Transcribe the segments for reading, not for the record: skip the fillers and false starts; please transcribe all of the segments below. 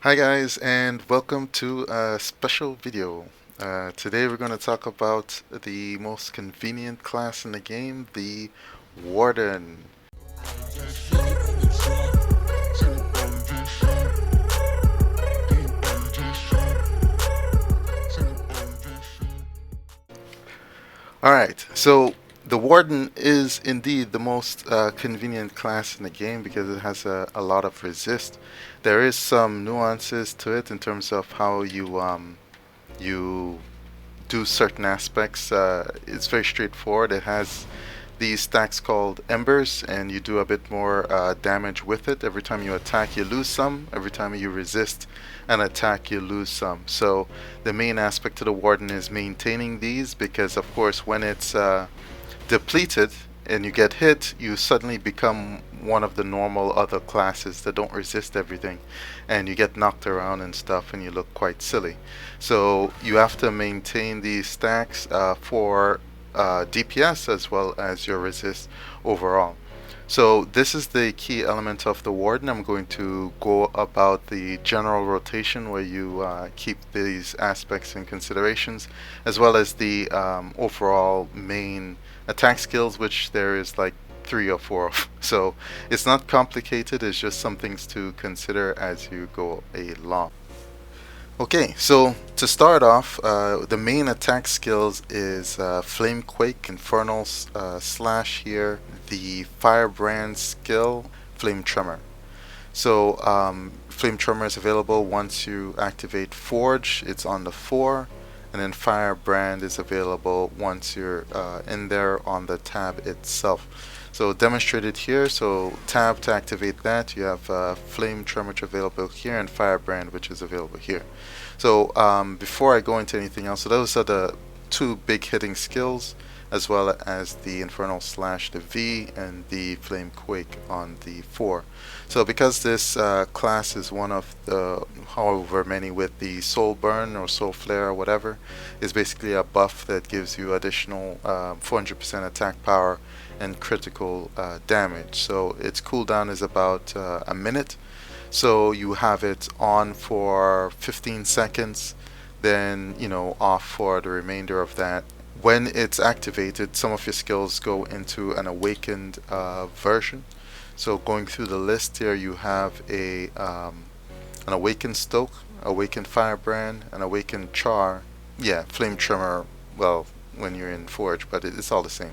Hi guys, and welcome to a special video. Today we're going to talk about the most convenient class in the game, the Warden. Alright, so the Warden is indeed the most convenient class in the game because it has a lot of resist. There is some nuances to it in terms of how you do certain aspects. It's very straightforward. It has these stacks called Embers, and you do a bit more damage with it. Every time you attack, you lose some. Every time you resist an attack, you lose some. So the main aspect of the Warden is maintaining these, because of course when it's depleted and you get hit, you suddenly become one of the normal other classes that don't resist everything, and you get knocked around and stuff and you look quite silly. So you have to maintain these stacks for DPS as well as your resist overall. So this is the key element of the Warden. I'm going to go about the general rotation where you keep these aspects in considerations, as well as the overall main attack skills, which there is like 3 or 4 of. So it's not complicated, it's just some things to consider as you go along. Okay, so to start off, the main attack skills is Flame Quake, Infernal Slash here, the Firebrand skill, Flame Tremor. So Flame Tremor is available once you activate Forge, it's on the 4, and then Firebrand is available once you're in there on the tab itself. So demonstrated here, so tab to activate that, you have Flame Tremor available here and Firebrand, which is available here. So before I go into anything else, so those are the two big hitting skills, as well as the Infernal Slash, the V, and the Flame Quake on the 4. So because this class is one of the however many with the Soul Burn or Soul Flare or whatever, is basically a buff that gives you additional 400% attack power and critical damage. So its cooldown is about a minute. So you have it on for 15 seconds, then off for the remainder of that. When it's activated, some of your skills go into an awakened version. So going through the list here, you have an awakened Stoke, awakened Firebrand, an awakened Char. Yeah, Flame Tremor. Well, when you're in Forge, but it's all the same.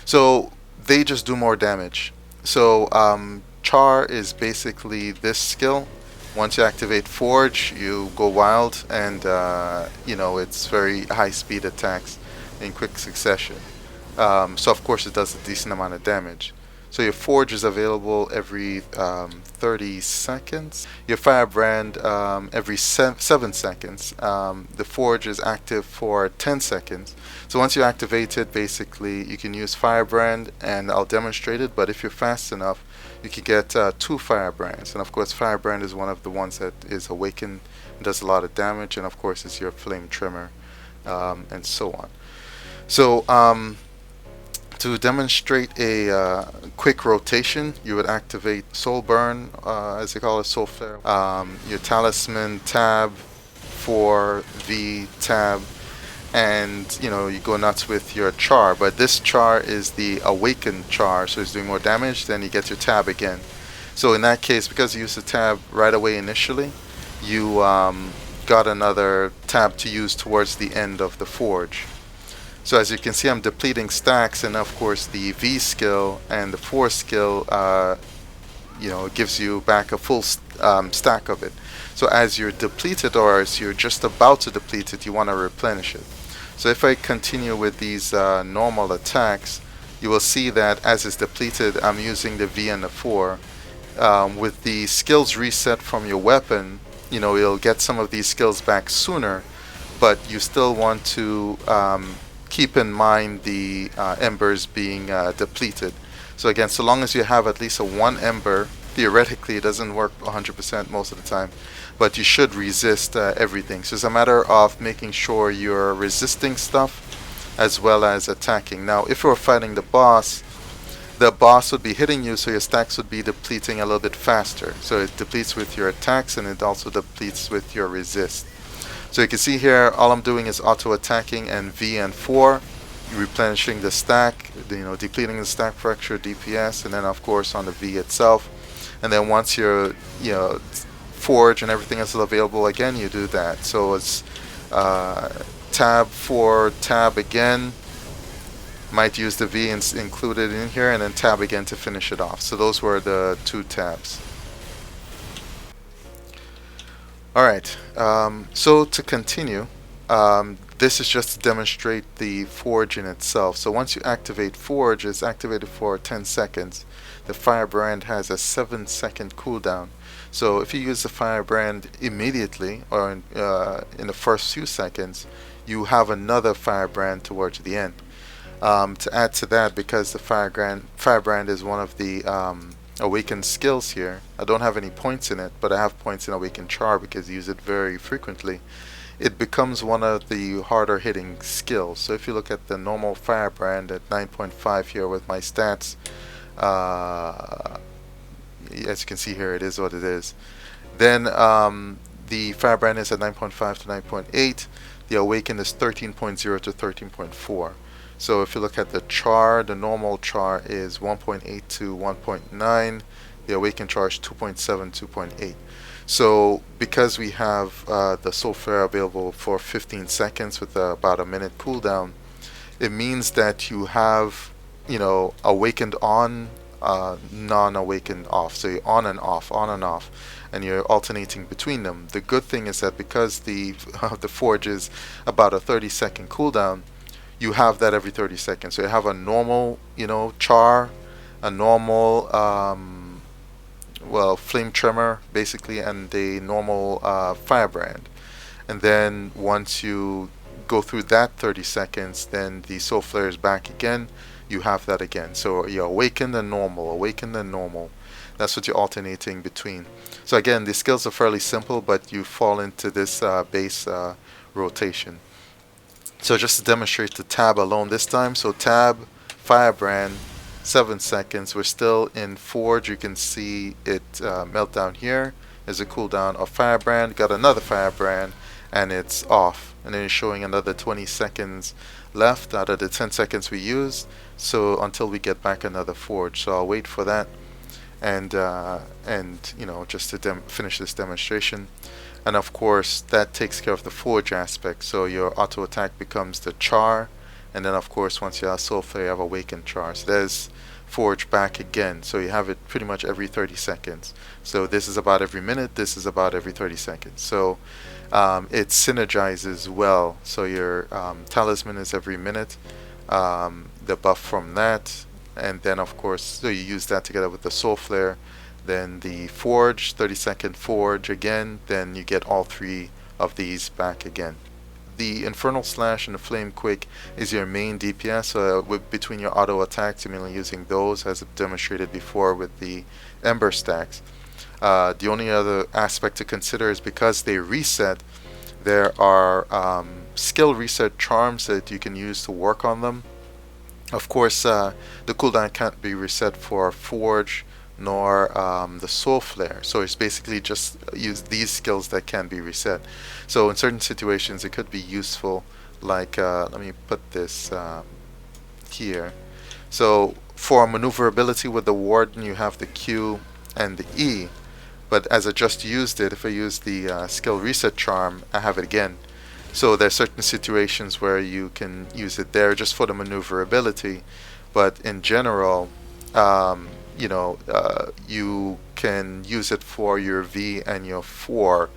So they just do more damage. So Char is basically this skill. Once you activate Forge, you go wild, and it's very high speed attacks in quick succession. So of course it does a decent amount of damage. So your Forge is available every 30 seconds. Your Firebrand every 7 seconds. The Forge is active for 10 seconds. So once you activate it, basically you can use Firebrand, and I'll demonstrate it, but if you're fast enough, you can get 2 Firebrands. And of course Firebrand is one of the ones that is awakened and does a lot of damage, and of course it's your Flame Tremor, and so on. So to demonstrate a quick rotation, you would activate Soul Burn, as they call it, Soul Flare, your Talisman tab for the tab, and you go nuts with your Char. But this Char is the awakened Char, so it's doing more damage. Then you get your tab again. So in that case, because you used the tab right away initially, you got another tab to use towards the end of the Forge. So as you can see, I'm depleting stacks, and of course the V skill and the 4 skill, gives you back a full stack of it. So as you're depleted, or as you're just about to deplete it, you want to replenish it. So if I continue with these normal attacks, you will see that as it's depleted, I'm using the V and the 4. With the skills reset from your weapon, you'll get some of these skills back sooner, but you still want to keep in mind the embers being depleted. So again, so long as you have at least a 1 ember, theoretically it doesn't work 100% most of the time, but you should resist everything. So it's a matter of making sure you're resisting stuff as well as attacking. Now if you're fighting the boss, the boss would be hitting you, so your stacks would be depleting a little bit faster. So it depletes with your attacks, and it also depletes with your resist. So you can see here, all I'm doing is auto attacking and V and 4, replenishing the stack, depleting the stack for extra DPS, and then of course on the V itself. And then once your forge and everything else is available again, you do that. So it's tab for tab again. Might use the V included in here, and then tab again to finish it off. So those were the 2 tabs. Alright, so to continue, this is just to demonstrate the forge in itself. So once you activate forge, it's activated for 10 seconds. The firebrand has a 7-second cooldown. So if you use the firebrand immediately, or in the first few seconds, you have another firebrand towards the end. To add to that, because the firebrand is one of the awakened skills here, I don't have any points in it, but I have points in awakened char because I use it very frequently. It becomes one of the harder hitting skills. So if you look at the normal firebrand at 9.5 here with my stats, as you can see here, it is what it is. Then the firebrand is at 9.5 to 9.8. The awakened is 13.0 to 13.4. So if you look at the char, the normal char is 1.8 to 1.9. The awakened char is 2.7, 2.8. So because we have the soul flare available for 15 seconds with about a minute cooldown, it means that you have, awakened on, non-awakened off. So you're on and off, and you're alternating between them. The good thing is that because the forge is about a 30-second cooldown, you have that every 30 seconds. So you have a normal, char, a normal, flame tremor, basically, and a normal firebrand. And then once you go through that 30 seconds, then the soul flare is back again. You have that again. So you awakened and normal, awakened and normal. That's what you're alternating between. So again, the skills are fairly simple, but you fall into this base rotation. So just to demonstrate the tab alone this time, so tab, firebrand, 7 seconds. We're still in forge. You can see it melt down here. There's a cooldown of firebrand. Got another firebrand, and it's off. And then it's showing another 20 seconds left out of the 10 seconds we used. So until we get back another forge. So I'll wait for that, and just to finish this demonstration. And of course, that takes care of the forge aspect. So your auto attack becomes the char, and then of course, once you have soul flare, you have awakened char. So there's forge back again. So you have it pretty much every 30 seconds. So this is about every minute. This is about every 30 seconds. So it synergizes well. So your talisman is every minute. The buff from that, and then of course, so you use that together with the soul flare. Then the forge, 30-second forge again, then you get all 3 of these back again. The Infernal Slash and the Flame Quake is your main DPS, so between your auto attacks, you're mainly using those, as demonstrated before with the Ember stacks. The only other aspect to consider is because they reset, there are skill reset charms that you can use to work on them. Of course, the cooldown can't be reset for Forge nor the Soul Flare, so it's basically just use these skills that can be reset. So in certain situations it could be useful, like let me put this here. So for maneuverability with the Warden, you have the Q and the E, but as I just used it, if I use the skill reset charm, I have it again. So there are certain situations where you can use it there just for the maneuverability, but in general, you can use it for your V and your 4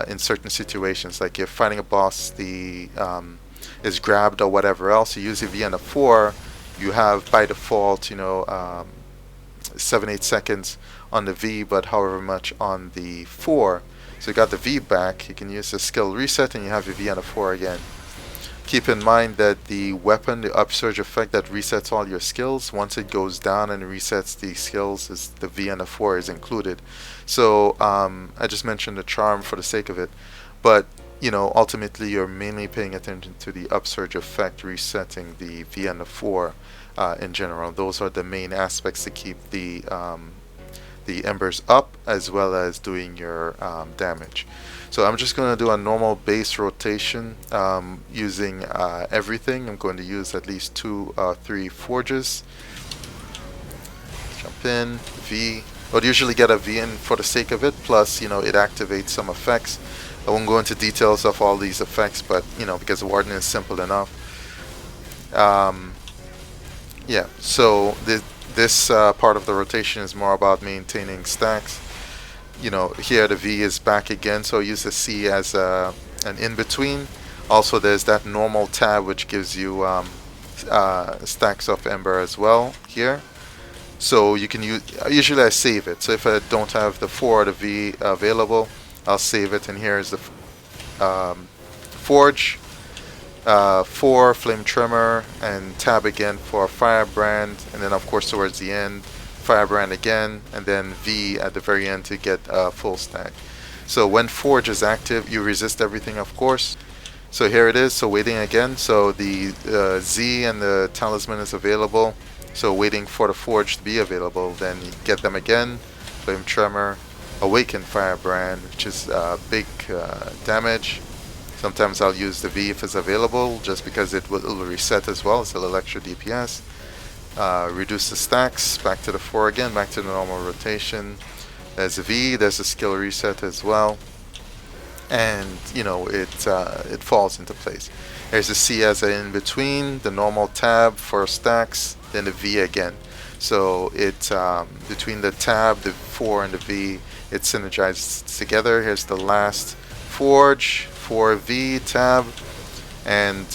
in certain situations, like if fighting a boss is grabbed or whatever else, you use a V and a 4, you have by default 7-8 seconds on the V, but however much on the 4. So you got the V back, you can use the skill reset and you have your V and a 4 again. Keep in mind that the weapon, the upsurge effect that resets all your skills, once it goes down and resets the skills, is the V and the 4 is included. So I just mentioned the charm for the sake of it, but ultimately you're mainly paying attention to the upsurge effect resetting the V and the 4. in general. Those are the main aspects to keep the embers up, as well as doing your damage. So I'm just going to do a normal base rotation using everything. I'm going to use at least 3 forges. Jump in, V. I would usually get a V in for the sake of it, plus, it activates some effects. I won't go into details of all these effects, but, because the Warden is simple enough. Yeah, so this part of the rotation is more about maintaining stacks. Here the V is back again, so I use the C as an in-between. Also, there's that normal tab which gives you stacks of Ember as well here. So you can use, usually I save it. So if I don't have the 4 or the V available, I'll save it. And here is the Forge, 4 Flame Tremor, and tab again for Firebrand. And then of course towards the end, Firebrand again, and then V at the very end to get a full stack. So when Forge is active, you resist everything, of course. So here it is, so waiting again. So the Z and the Talisman is available. So waiting for the Forge to be available, then you get them again. Flame Tremor, Awaken Firebrand, which is big damage. Sometimes I'll use the V if it's available, just because it will reset as well. It's a little extra DPS. Reduce the stacks, back to the 4 again, back to the normal rotation. There's a V, there's a skill reset as well. And, it falls into place. There's a C as an in-between, the normal tab for stacks, then the V again. So it between the tab, the 4, and the V, it synergizes together. Here's the last Forge, 4V tab, and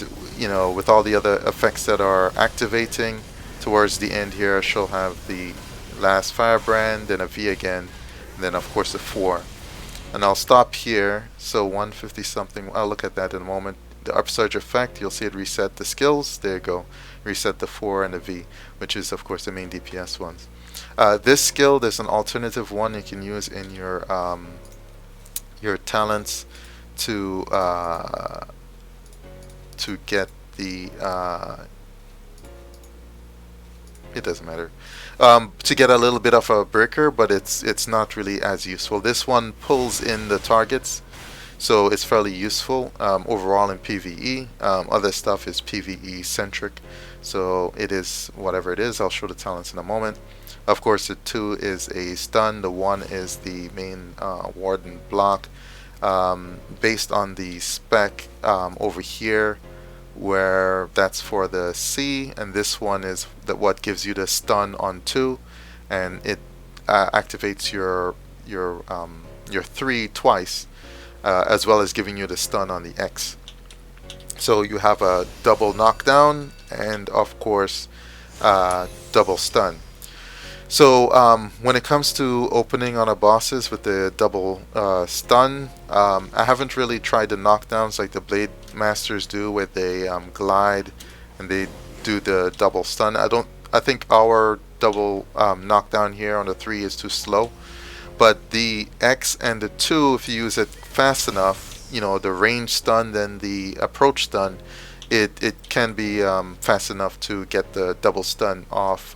with all the other effects that are activating, towards the end here she'll have the last Firebrand, then a V again, and then of course the 4. And I'll stop here. So 150 something, I'll look at that in a moment. The upsurge effect, you'll see it reset the skills. There you go. Reset the 4 and the V, which is of course the main DPS ones. This skill, there's an alternative one you can use in your talents to get the it doesn't matter, to get a little bit of a breaker, but it's not really as useful. This one pulls in the targets, so it's fairly useful overall in PvE. Other stuff is PvE centric, so it is whatever it is. I'll show the talents in a moment. Of course, the 2 is a stun, the 1 is the main Warden block, based on the spec over here, where that's for the C, and this one is what gives you the stun on 2, and it activates your 3 twice, as well as giving you the stun on the X. So you have a double knockdown and of course double stun. So when it comes to opening on a bosses with the double stun, I haven't really tried the knockdowns like the Blade Masters do, where they glide and they do the double stun. I think our double knockdown here on the 3 is too slow, but the X and the 2, if you use it fast enough, the range stun, then the approach stun, it can be fast enough to get the double stun off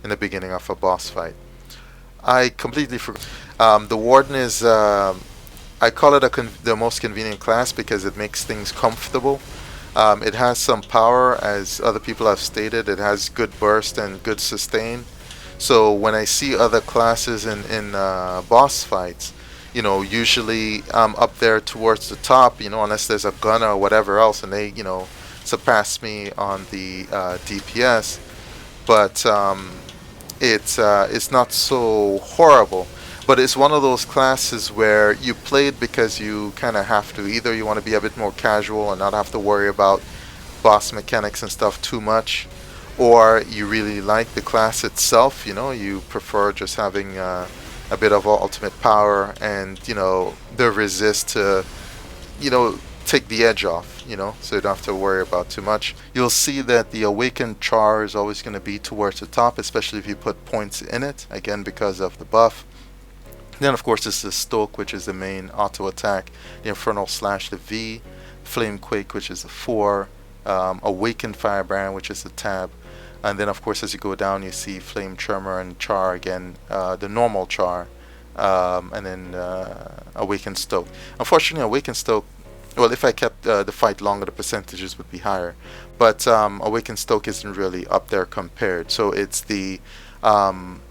in the beginning of a boss fight. I completely forgot. The Warden is, I call it the most convenient class because it makes things comfortable. It has some power, as other people have stated. It has good burst and good sustain. So when I see other classes in boss fights, usually I'm up there towards the top, unless there's a gunner or whatever else, and they, surpass me on the DPS. But it's not so horrible. But it's one of those classes where you play it because you kind of have to. Either you want to be a bit more casual and not have to worry about boss mechanics and stuff too much, or you really like the class itself, you prefer just having a bit of ultimate power and, the resist to, take the edge off, so you don't have to worry about too much. You'll see that the awakened char is always going to be towards the top, especially if you put points in it, again because of the buff. Then of course it's the Stoke, which is the main auto attack, the Infernal Slash, the V, Flame Quake, which is the 4, Awakened Firebrand, which is the tab, And then of course as you go down you see Flame Tremor and Char again, the normal Char, and then Awakened Stoke. Unfortunately Awakened Stoke, well, if I kept the fight longer the percentages would be higher, but Awakened Stoke isn't really up there compared. So it's the um,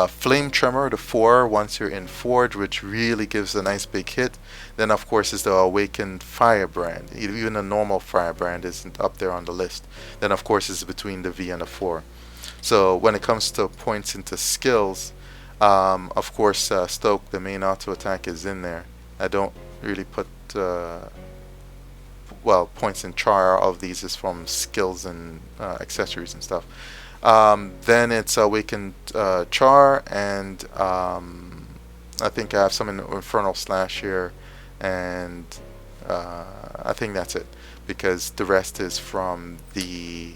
Flame Tremor, the 4 once you're in Forge, which really gives a nice big hit. Then of course is the Awakened Firebrand. Even a normal Firebrand isn't up there on the list. Then of course is between the V and the 4. So when it comes to points into skills, of course Stoke, the main auto attack, is in there. I don't really put well, points in Char. All of these is from skills and accessories and stuff. Then it's Awakened Char, and I think I have some in Infernal Slash here, and I think that's it, because the rest is from the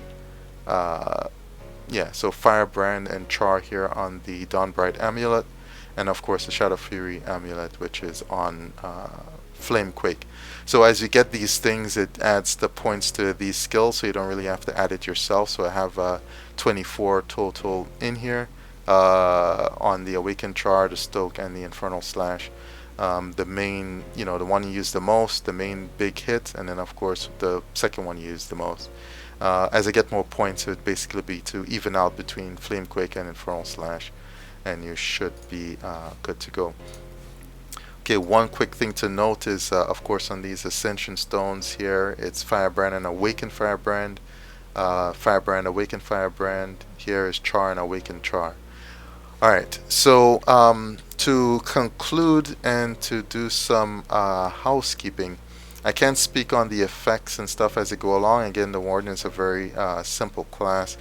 yeah, so Firebrand and Char here on the Dawnbright Amulet, and of course the Shadow Fury Amulet, which is on Flamequake. So as you get these things, it adds the points to these skills, so you don't really have to add it yourself. So I have 24 total in here on the Awakened Char, the Stoke, and the Infernal Slash. The main, the one you use the most, the main big hit, and then of course the second one you use the most. As I get more points, it would basically be to even out between Flamequake and Infernal Slash, and you should be good to go. Okay, one quick thing to note is, of course, on these Ascension Stones here, it's Firebrand and Awakened Firebrand. Firebrand, Awakened Firebrand. Here is Char and Awakened Char. Alright, so to conclude and to do some housekeeping, I can't speak on the effects and stuff as they go along. Again, the Warden is a very simple class.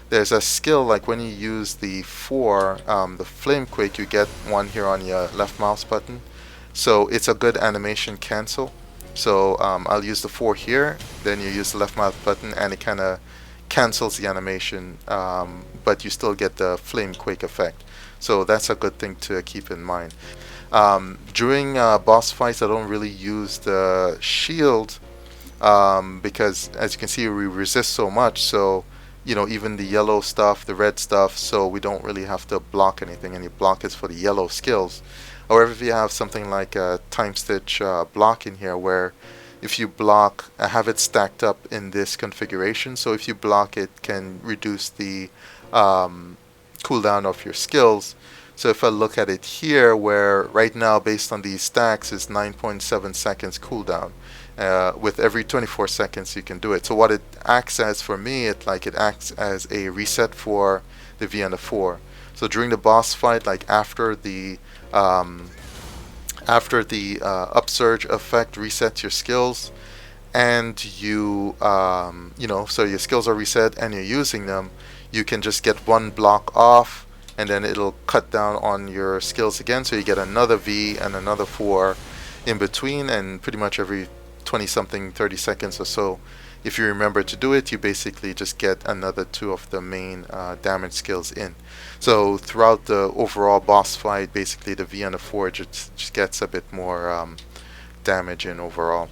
There's a skill, like when you use the 4, the Flamequake, you get one here on your left mouse button. So it's a good animation cancel. So I'll use the 4 here, then you use the left mouse button and it kind of cancels the animation, but you still get the Flamequake effect. So that's a good thing to keep in mind. During boss fights I don't really use the shield because as you can see we resist so much, so even the yellow stuff, the red stuff, so we don't really have to block anything. Any block is for the yellow skills. However, if you have something like a Time Stitch block in here, where if you block, I have it stacked up in this configuration, so if you block it can reduce the cooldown of your skills. So if I look at it here, where right now based on these stacks is 9.7 seconds cooldown. With every 24 seconds you can do it. So what it acts as for me, it acts as a reset for the V and the 4. So during the boss fight, like after the upsurge effect resets your skills, and you so your skills are reset and you're using them, you can just get one block off, and then it'll cut down on your skills again, so you get another V and another 4 in between, and pretty much every 20 something 30 seconds or so, if you remember to do it, you basically just get another 2 of the main damage skills in. So throughout the overall boss fight, basically the V and the 4 just gets a bit more damage in overall.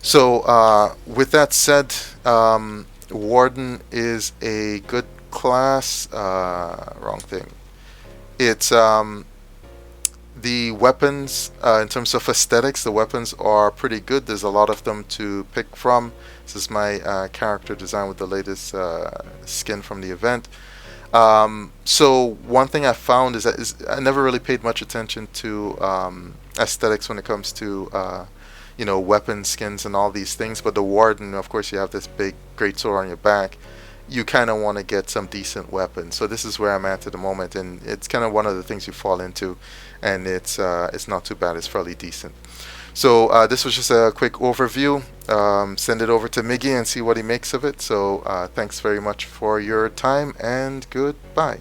So with that said, Warden is a good class. Wrong thing. It's the weapons, in terms of aesthetics, the weapons are pretty good. There's a lot of them to pick from. This is my character design with the latest skin from the event. So one thing I found is that I never really paid much attention to aesthetics when it comes to weapon skins and all these things. But the Warden, of course, you have this big great sword on your back. You kind of want to get some decent weapons. So this is where I'm at the moment, and it's kind of one of the things you fall into, and it's not too bad. It's fairly decent. So this was just a quick overview. Send it over to Miggy and see what he makes of it. So thanks very much for your time, and goodbye.